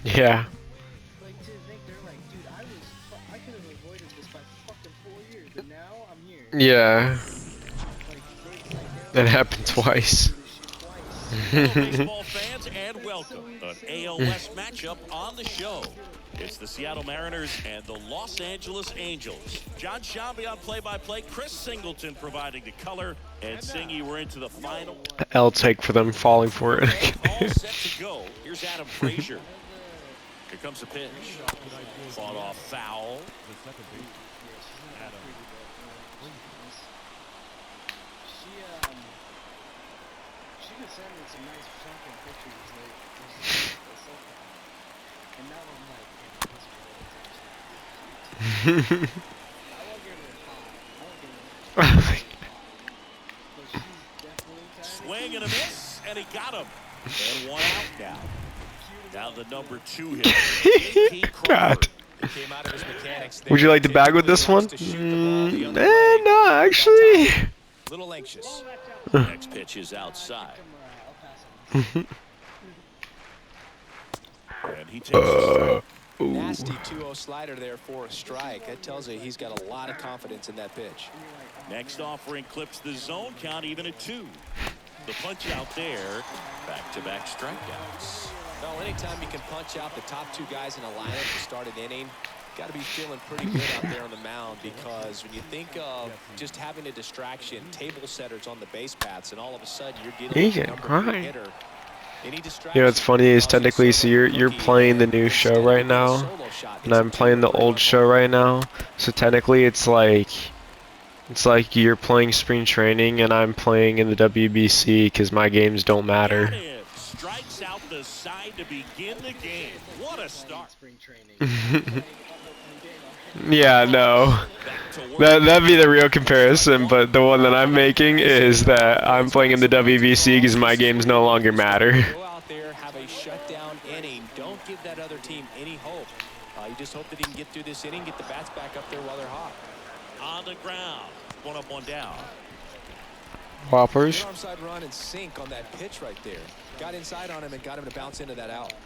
Yeah. Like to think they're like, dude, I could have avoided this by fucking 4 years, and now I'm here. Yeah. Like they're That like, I happened just lived twice. through this shit twice. Hello, baseball fans, and That's welcome so to an insane. AL West matchup on the show. It's the Seattle Mariners and the Los Angeles Angels. John Shambi on play-by-play, Chris Singleton providing the color, and Singy, we're into the final. L take for them falling for it. All set to go. Here's Adam Frazier. Here comes the pitch. Fought off foul. She could send me some nice fucking pictures. Like, and now I'm like, yeah, this girl is actually cute. I won't give her hot. I won't give her hot. But she's definitely kind of Swing and a miss, and he got him. And one out now. Now the number 2 hitter, God. Came out of his mechanics there. Would you like the bag with this one? No, actually. Little anxious. Next pitch is outside. And he takes a strike. Nasty 2-0 slider there for a strike. That tells you he's got a lot of confidence in that pitch. Next offering clips the zone count even at 2. The punch out there. Back-to-back strikeouts. Well, anytime you can punch out the top 2 guys in a lineup to start an inning, got to be feeling pretty good out there on the mound, because when you think of just having a distraction, table setters on the base paths, and all of a sudden you're getting He a can number cry. 3 hitter. You know what's funny is technically, so you're playing the new show right now, and I'm playing the old show right now. So technically, it's like you're playing spring training and I'm playing in the WBC because my games don't matter. Strikes out the side to begin the game. What a start. spring training. Yeah, no. That'd be the real comparison, but the one that I'm making is that I'm playing in the WBC because my games no longer matter. Go out there, have a shutdown inning. Don't give that other team any hope. You just hope that he can get through this inning, get the bats back up there while they're hot. On the ground. One up, one down. Whoppers. Arm side run and sink on that pitch right there. Got inside on him and got him to bounce into that out. It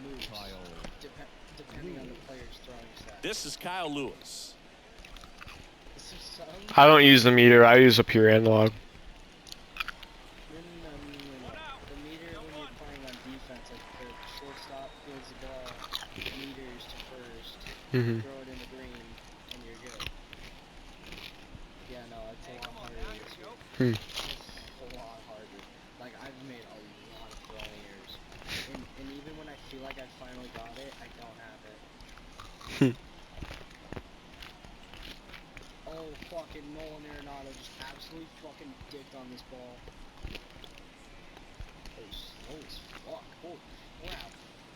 moves depending on the player's throwing stat. This is Kyle Lewis. I don't use the meter, I use a pure analog. The meter when you're playing on defense, like the shortstop throws the ball, meters to first, throw it in the green, and you're good. Yeah, no, I take 100 this week. It's a lot harder. Like, I've made a lot of throwing errors. And even when I feel like I finally got it, I don't have it. Oh, fucking Nolan Arenado just absolutely fucking dicked on this ball. Oh, slow as fuck. Holy crap.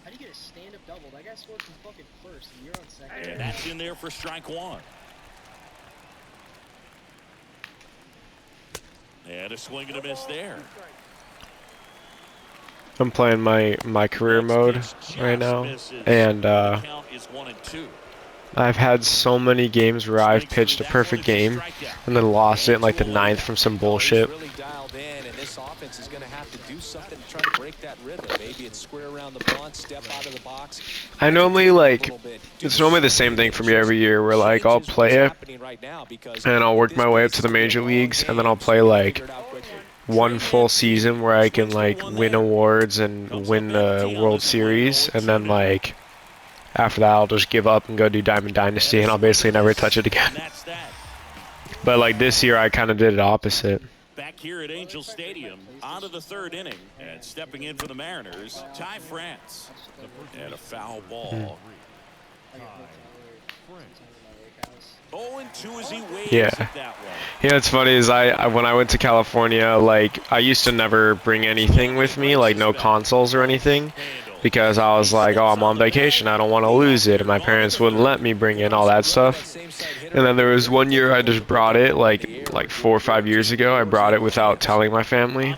How do you get a stand-up double? That guy scored from fucking first, and you're on second. And that's in there for strike 1. And a swing and a miss there. I'm playing my career mode right now, and Count is 1 and 2. I've had so many games where I've pitched a perfect game and then lost it in like the 9th from some bullshit. Really dialed in, and this offense is going to have to do something to try to break that rhythm. Maybe it's square around the bunt, step out of the box. I normally it's normally the same thing for me every year where like I'll play it and I'll work my way up to the major leagues and then I'll play like one full season where I can like win awards and win the World Series, and then like after that I'll just give up and go do Diamond Dynasty and I'll basically never touch it again. But like this year I kind of did it opposite. Back here at Angel Stadium, on to the 3rd inning, and stepping in for the Mariners, Ty France. And a foul ball. 0-2 as he waves Yeah. at that one. Yeah, it's funny is when I went to California, like I used to never bring anything with me, like no consoles or anything, because I was like, oh, I'm on vacation, I don't want to lose it, and my parents wouldn't let me bring in all that stuff. And then there was one year I just brought it, like 4 or 5 years ago, I brought it without telling my family.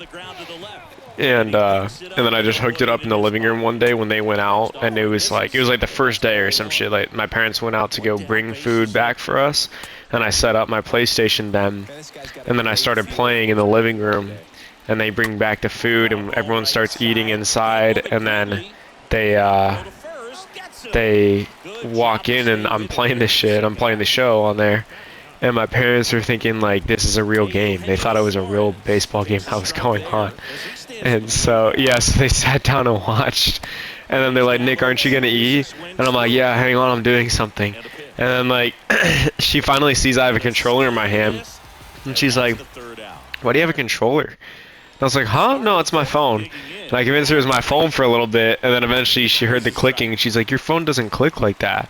And then I just hooked it up in the living room one day when they went out, and it was like the first day or some shit. Like my parents went out to go bring food back for us, and I set up my PlayStation then, and then I started playing in the living room, and they bring back the food, and everyone starts eating inside, and then they they walk in, and I'm playing this shit. I'm playing the show on there. And my parents are thinking, like, this is a real game. They thought it was a real baseball game that was going on. And so, yes, they sat down and watched. And then they're like, Nick, aren't you going to eat? And I'm like, yeah, hang on, I'm doing something. And then, like, she finally sees I have a controller in my hand. And she's like, why do you have a controller? And I was like, huh? No, it's my phone. And I convinced her it was my phone for a little bit. And then eventually she heard the clicking. And she's like, your phone doesn't click like that.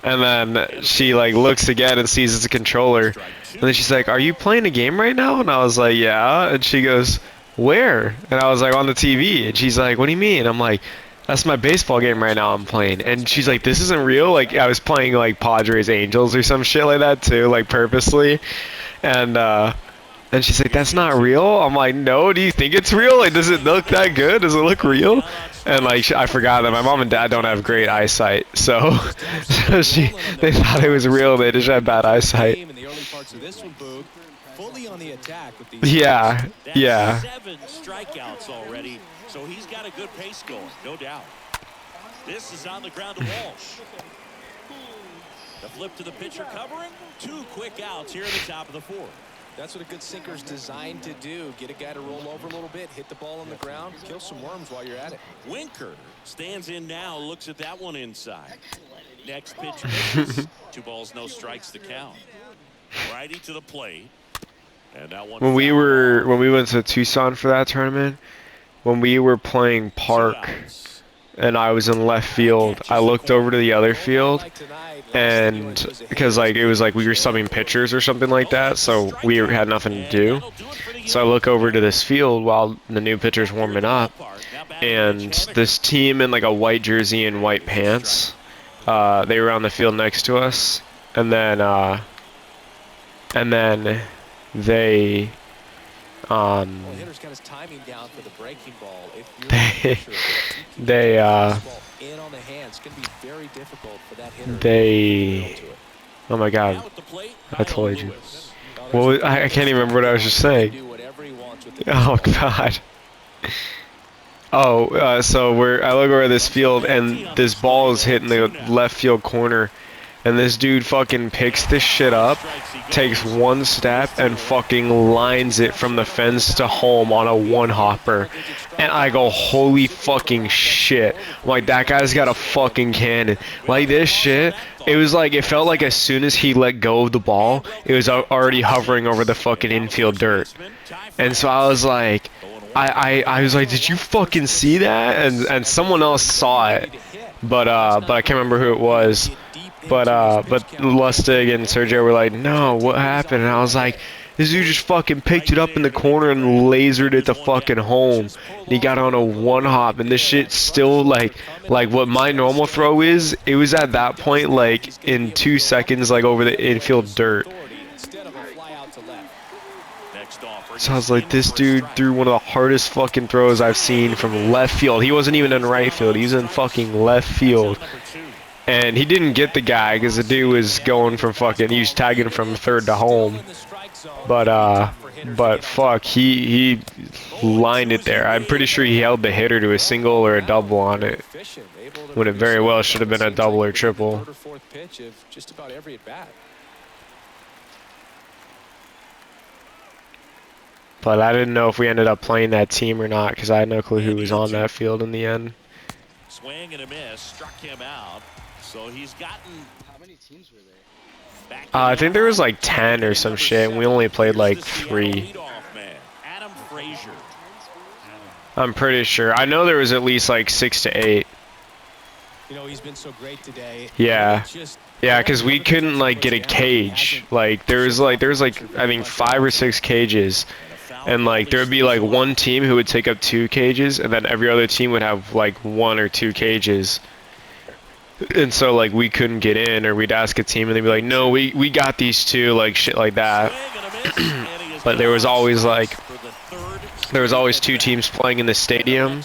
And then she like looks again and sees it's a controller. And then she's like, are you playing a game right now? And I was like, yeah. And she goes, where? And I was like, on the TV. And she's like, what do you mean? I'm like, that's my baseball game right now I'm playing. And she's like, this isn't real? Like, I was playing like Padres Angels or some shit like that too, like purposely. And she's like, that's not real? I'm like, no, do you think it's real? Like, does it look that good? Does it look real? And like, I forgot that my mom and dad don't have great eyesight, so, they thought it was real. They just had bad eyesight. Yeah, yeah. 7 strikeouts already, so he's got a good pace going, no doubt. This is on the ground to Walsh. The flip to the pitcher covering. 2 quick outs here at the top of the 4th. That's what a good sinker's designed to do. Get a guy to roll over a little bit, hit the ball on the ground, kill some worms while you're at it. Winker stands in now, looks at that one inside. Next pitch misses. 2 balls, no strikes to count. Righty to the plate. And that one when we went to Tucson for that tournament, when we were playing park and I was in left field, I looked over to the other field, and because like it was like we were subbing pitchers or something like that, so we had nothing to do. So I look over to this field while the new pitcher's warming up, and this team in like a white jersey and white pants, they were on the field next to us, and then they hitter's got his timing down for the breaking ball. They in on the hands, can be very difficult for that hitter. Oh my god, I told you. Well, I can't even remember what I was just saying. Oh god. Oh, so I look over this field and this ball is hitting the left field corner. And this dude fucking picks this shit up, takes one step, and fucking lines it from the fence to home on a one-hopper. And I go, holy fucking shit. I'm like, that guy's got a fucking cannon. Like, this shit, it was like, it felt like as soon as he let go of the ball, it was already hovering over the fucking infield dirt. And so I was like, I was like, did you fucking see that? And someone else saw it. But I can't remember who it was. But Lustig and Sergio were like, no, what happened? And I was like, this dude just fucking picked it up in the corner and lasered it to fucking home. And he got on a one hop, and this shit still like what my normal throw is. It was at that point like in 2 seconds, like over the infield dirt. So I was like, this dude threw one of the hardest fucking throws I've seen from left field. He wasn't even in right field. He was in fucking left field. And he didn't get the guy because the dude was going from fucking, he was tagging from third to home. But fuck, he lined it there. I'm pretty sure he held the hitter to a single or a double on it, when it very well should have been a double or triple. But I didn't know if we ended up playing that team or not because I had no clue who was on that field in the end. Swing and a miss, struck him out. So he's gotten. How many teams were there? I think there was like 10 or some shit, and we only played like 3. I'm pretty sure. I know there was at least like 6 to 8. You know, he's been so great today. Yeah. Yeah, because we couldn't like get a cage. Like there was like I think 5 or 6 cages. And like there would be like one team who would take up 2 cages, and then every other team would have like 1 or 2 cages. And so like we couldn't get in, or we'd ask a team and they'd be like, no, we got these 2, like shit like that. But there was always 2 teams playing in the stadium,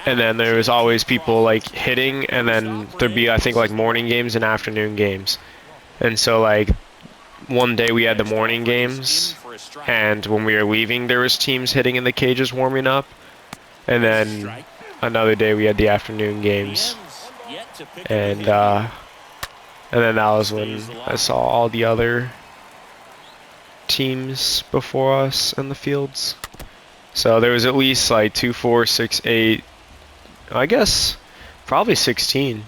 and then there was always people like hitting, and then there'd be I think like morning games and afternoon games. And so like one day we had the morning games, a strike. and when we were leaving, there was teams hitting in the cages warming up, and then another day we had the afternoon games, and then that was when I saw all the other teams before us in the fields. So there was at least like 2, 4, 6, 8, I guess probably 16.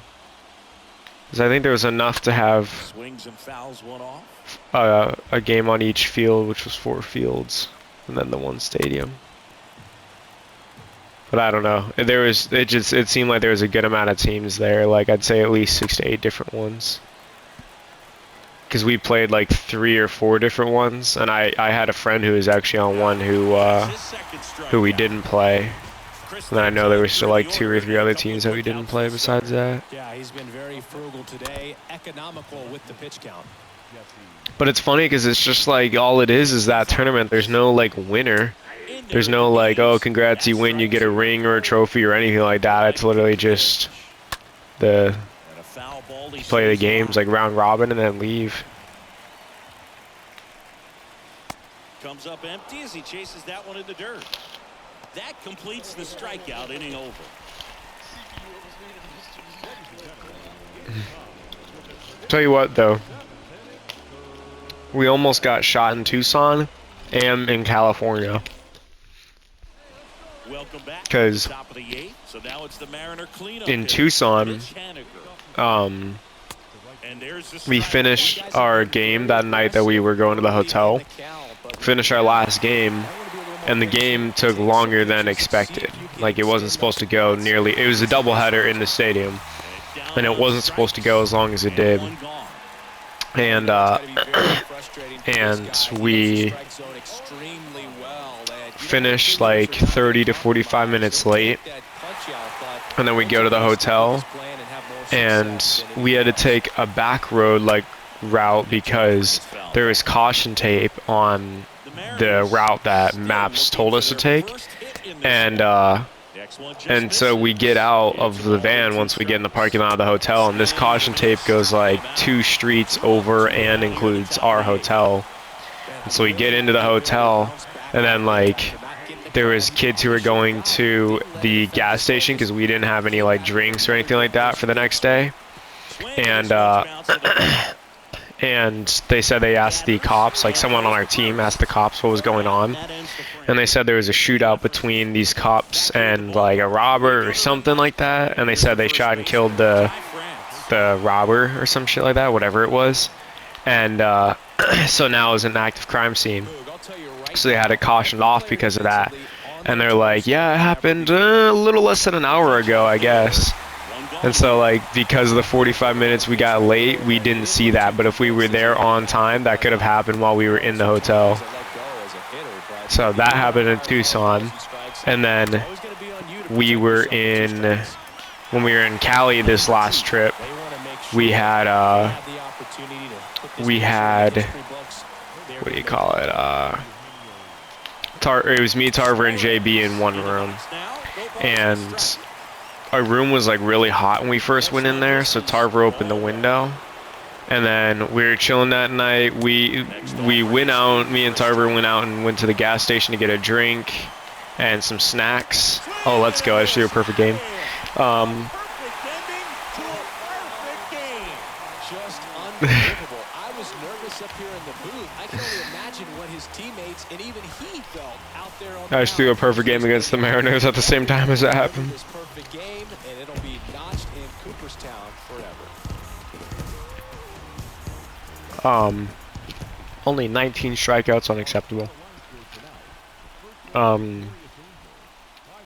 Because I think there was enough to have Swings and fouls one off. a game on each field, which was 4 fields, and then the 1 stadium. But I don't know. It seemed like there was a good amount of teams there. Like I'd say at least 6 to 8 different ones. Because we played like 3 or 4 different ones, and I had a friend who was actually on one who we didn't play. And then I know there were still like 2 or 3 other teams that we didn't play besides that. Yeah, he's been very frugal today, economical with the pitch count. But it's funny because it's just like all it is that tournament. There's no like winner. There's no like, oh, congrats, you win, you get a ring or a trophy or anything like that. It's literally just play the games like round robin and then leave. Comes up empty as he chases that one in the dirt. That completes the strikeout, inning over. Tell you what though, we almost got shot in Tucson and in California. Because in Tucson, we finished our game that night that we were going to the hotel. Finished our last game, and the game took longer than expected. Like it wasn't supposed to go nearly. It was a doubleheader in the stadium, and it wasn't supposed to go as long as it did. And we finished like 30 to 45 minutes late, and then we go to the hotel, and we had to take a back road like route because there was caution tape on the route that maps told us to take, and so we get out of the van once we get in the parking lot of the hotel, and this caution tape goes like 2 streets over and includes our hotel. And so we get into the hotel, and then like there was kids who were going to the gas station because we didn't have any like drinks or anything like that for the next day, and and they said they asked the cops, like someone on our team asked the cops what was going on, and they said there was a shootout between these cops and like a robber or something like that, and they said they shot and killed the robber or some shit like that, whatever it was, and so now it's an active crime scene, so they had it cautioned off because of that, and they're like, yeah, it happened a little less than an hour ago, I guess. And so like because of the 45 minutes we got late, we didn't see that, but if we were there on time, that could have happened while we were in the hotel. So that happened in Tucson, and then when we were in Cali this last trip, we had what do you call it, it was me, Tarver, and JB in one room, and our room was like really hot when we first went in there, so Tarver opened the window, and then we were chilling that night. We went out, me and Tarver went out and went to the gas station to get a drink and some snacks. Oh, let's go, I should do a perfect game. Just unbelievable. I was nervous up here in the booth. I can only imagine what his teammates and even he felt out there on the I just threw a perfect game against the Mariners at the same time as that happened. This perfect game, and it'll be notched in Cooperstown forever. Only 19 strikeouts, unacceptable.